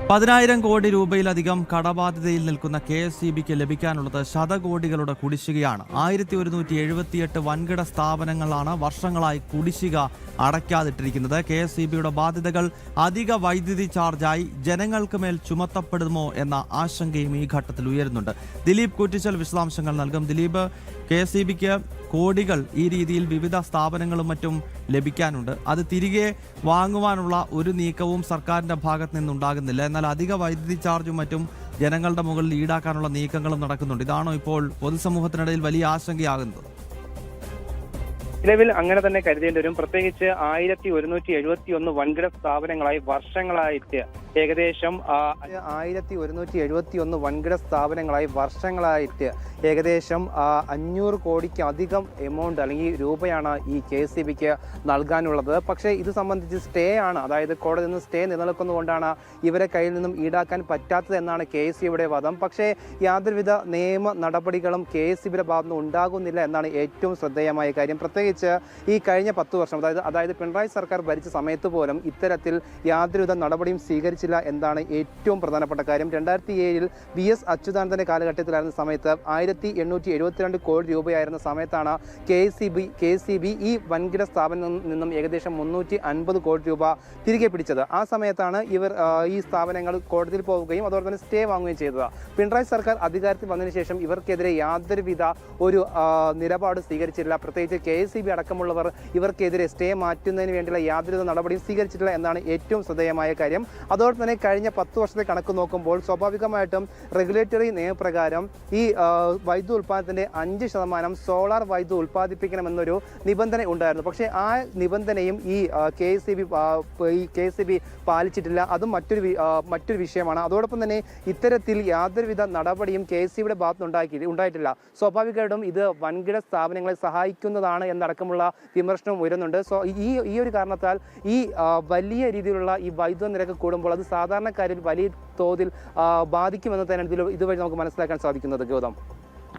10,000 കോടി രൂപയിലധികം കടബാധ്യതയിൽ നിൽക്കുന്ന KSEBക്ക് ലഭിക്കാനുള്ളത് ശതകോടികളുടെ കുടിശ്ശികയാണ്. 1178 വൻകിട സ്ഥാപനങ്ങളാണ് വർഷങ്ങളായി കുടിശ്ശിക അടയ്ക്കാതിട്ടിരിക്കുന്നത്. KSEBയുടെ ബാധ്യതകൾ അധിക വൈദ്യുതി ചാർജായി ജനങ്ങൾക്ക് മേൽ ചുമത്തപ്പെടുമോ എന്ന ആശങ്കയും ഈ ഘട്ടത്തിൽ ഉയരുന്നുണ്ട്. ദിലീപ് കുറ്റിച്ചൽ വിശദാംശങ്ങൾ നൽകും. ദിലീപ്, KSEBക്ക് കോടികൾ ഈ രീതിയിൽ വിവിധ സ്ഥാപനങ്ങളും മറ്റും ലഭിക്കാനുണ്ട്. അത് തിരികെ വാങ്ങുവാനുള്ള ഒരു നീക്കവും സർക്കാരിന്റെ ഭാഗത്ത് നിന്നുണ്ടാകുന്നില്ല. എന്നാൽ അധിക വൈദ്യുതി ചാർജും മറ്റും ജനങ്ങളുടെ മുകളിൽ ഈടാക്കാനുള്ള നീക്കങ്ങളും നടക്കുന്നുണ്ട്. ഇതാണോ ഇപ്പോൾ പൊതുസമൂഹത്തിനിടയിൽ വലിയ ആശങ്കയാകുന്നത്? നിലവിൽ അങ്ങനെ തന്നെ കരുതേണ്ടി വരും. പ്രത്യേകിച്ച് 1171 വൻകിട സ്ഥാപനങ്ങളായി വർഷങ്ങളായിട്ട് ഏകദേശം 1171 വൻകിട സ്ഥാപനങ്ങളായി വർഷങ്ങളായിട്ട് ഏകദേശം 500 കോടിക്ക് അധികം എമൗണ്ട് അല്ലെങ്കിൽ രൂപയാണ് ഈ KSEBക്ക് നൽകാനുള്ളത്. പക്ഷേ ഇത് സംബന്ധിച്ച് സ്റ്റേ ആണ്, അതായത് കോടതിയിൽ നിന്ന് സ്റ്റേ നിലനിൽക്കുന്നതുകൊണ്ടാണ് ഇവരെ കയ്യിൽ നിന്നും ഈടാക്കാൻ പറ്റാത്തത് എന്നാണ് KSEBയുടെ വാദം. പക്ഷേ യാതൊരുവിധ നിയമ നടപടികളും KSEBയുടെ ഭാഗത്തുനിന്ന് ഉണ്ടാകുന്നില്ല എന്നാണ് ഏറ്റവും ശ്രദ്ധേയമായ കാര്യം. പ്രത്യേകിച്ച് ഈ കഴിഞ്ഞ 10 വർഷം അതായത് പിണറായി സർക്കാർ ഭരിച്ച സമയത്ത് പോലും ഇത്തരത്തിൽ യാതൊരുവിധ നടപടിയും സ്വീകരിച്ചില്ല എന്നാണ് ഏറ്റവും പ്രധാനപ്പെട്ട കാര്യം. 2007 VS അച്യുതാനന്ദന്റെ കാലഘട്ടത്തിലായിരുന്ന സമയത്ത് 1872 കോടി രൂപയായിരുന്ന സമയത്താണ് KSEB ഈ വൻകിട സ്ഥാപനത്തിൽ നിന്നും ഏകദേശം 350 കോടി രൂപ തിരികെ പിടിച്ചത്. ആ സമയത്താണ് ഇവർ ഈ സ്ഥാപനങ്ങൾ കോടതിയിൽ പോവുകയും അതോടെ തന്നെ സ്റ്റേ വാങ്ങുകയും ചെയ്തത്. പിണറായി സർക്കാർ അധികാരത്തിൽ വന്നതിന് ശേഷം ഇവർക്കെതിരെ യാതൊരുവിധ ഒരു നിലപാട് സ്വീകരിച്ചില്ല. പ്രത്യേകിച്ച് KSEB അടക്കമുള്ളവർ ഇവർക്കെതിരെ സ്റ്റേ മാറ്റുന്നതിന് വേണ്ടിയുള്ള യാതൊരു നടപടിയും സ്വീകരിച്ചിട്ടില്ല എന്നാണ് ഏറ്റവും ശ്രദ്ധേയമായ കാര്യം. അതോടൊപ്പം തന്നെ കഴിഞ്ഞ 10 വർഷത്തെ കണക്ക് നോക്കുമ്പോൾ സ്വാഭാവികമായിട്ടും റെഗുലേറ്ററി നിയമപ്രകാരം ഈ വൈദ്യുതി ഉൽപ്പാദനത്തിന്റെ 5% സോളാർ വൈദ്യുതി ഉൽപ്പാദിപ്പിക്കണമെന്നൊരു നിബന്ധന ഉണ്ടായിരുന്നു. പക്ഷേ ആ നിബന്ധനയും ഈ KSEB പാലിച്ചിട്ടില്ല. അതും മറ്റൊരു വിഷയമാണ്. അതോടൊപ്പം തന്നെ ഇത്തരത്തിൽ യാതൊരുവിധ നടപടിയും KSEBയുടെ ഭാഗത്ത് ഉണ്ടായിട്ടില്ല. സ്വാഭാവികമായിട്ടും ഇത് വൻകിട സ്ഥാപനങ്ങളെ സഹായിക്കുന്നതാണ് എന്നടക്കമുള്ള വിമർശനവും ഉയരുന്നുണ്ട്. ഈ ഒരു കാരണത്താൽ ഈ വലിയ രീതിയിലുള്ള ഈ വൈദ്യുത നിരക്ക് കൂടുമ്പോൾ അത് സാധാരണക്കാരിൽ വലിയ തോതിൽ ബാധിക്കുമെന്ന് തന്നെ ഇതുവഴി നമുക്ക് മനസ്സിലാക്കാൻ സാധിക്കുന്നത്. ഗൗതം.